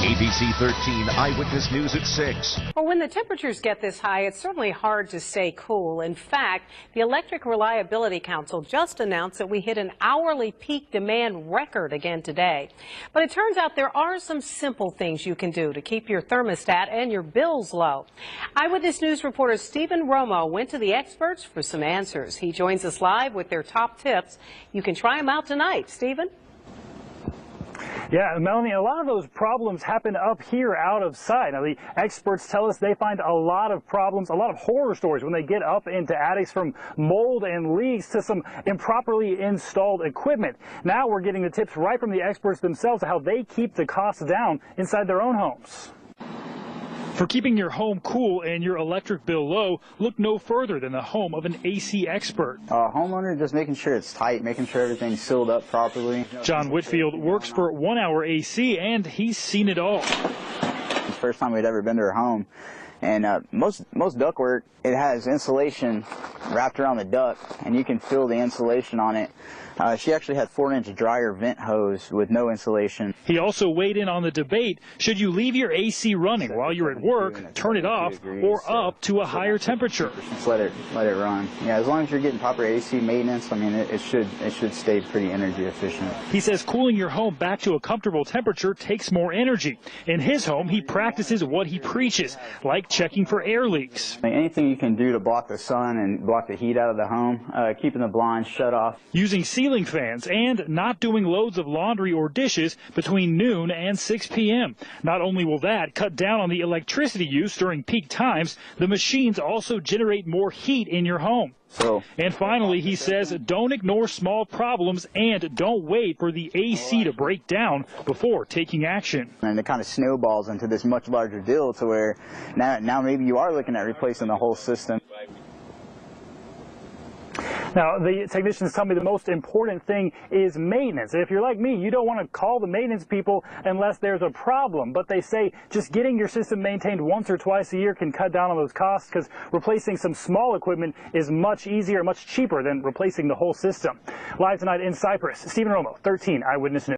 ABC 13 Eyewitness News at 6. Well, when the temperatures get this high, it's certainly hard to stay cool. In fact, the Electric Reliability Council just announced that we hit an hourly peak demand record again today. But it turns out there are some simple things you can do to keep your thermostat and your bills low. Eyewitness News reporter Stephen Romo went to the experts for some answers. He joins us live with their top tips. You can try them out tonight. Stephen? Yeah, Melanie, a lot of those problems happen up here out of sight. Now, the experts tell us they find a lot of problems, a lot of horror stories when they get up into attics, from mold and leaks to some improperly installed equipment. Now we're getting the tips right from the experts themselves of how they keep the costs down inside their own homes. For keeping your home cool and your electric bill low, look no further than the home of an AC expert. Homeowner, just making sure it's tight, making sure everything's sealed up properly. John Whitfield works for 1 Hour AC, and he's seen it all. It's the first time we'd ever been to her home. And most ductwork, it has insulation wrapped around the duct, and you can feel the insulation on it. She actually had 4-inch dryer vent hose with no insulation. He also weighed in on the debate. Should you leave your AC running while you're at work, turn it off, or up to a higher temperature? Just let it run. Yeah, as long as you're getting proper AC maintenance, I mean, it should stay pretty energy efficient. He says cooling your home back to a comfortable temperature takes more energy. In his home, he practices what he preaches, like checking for air leaks. Anything you can do to block the sun and block the heat out of the home, keeping the blinds shut off. Using ceiling fans and not doing loads of laundry or dishes between noon and 6 p.m. Not only will that cut down on the electricity use during peak times, the machines also generate more heat in your home. And finally, he says, don't ignore small problems and don't wait for the AC to break down before taking action. And it kind of snowballs into this much larger deal to where now maybe you are looking at replacing the whole system. Now, the technicians tell me the most important thing is maintenance. If you're like me, you don't want to call the maintenance people unless there's a problem. But they say just getting your system maintained once or twice a year can cut down on those costs, because replacing some small equipment is much easier, much cheaper than replacing the whole system. Live tonight in Cyprus, Stephen Romo, 13 Eyewitness News.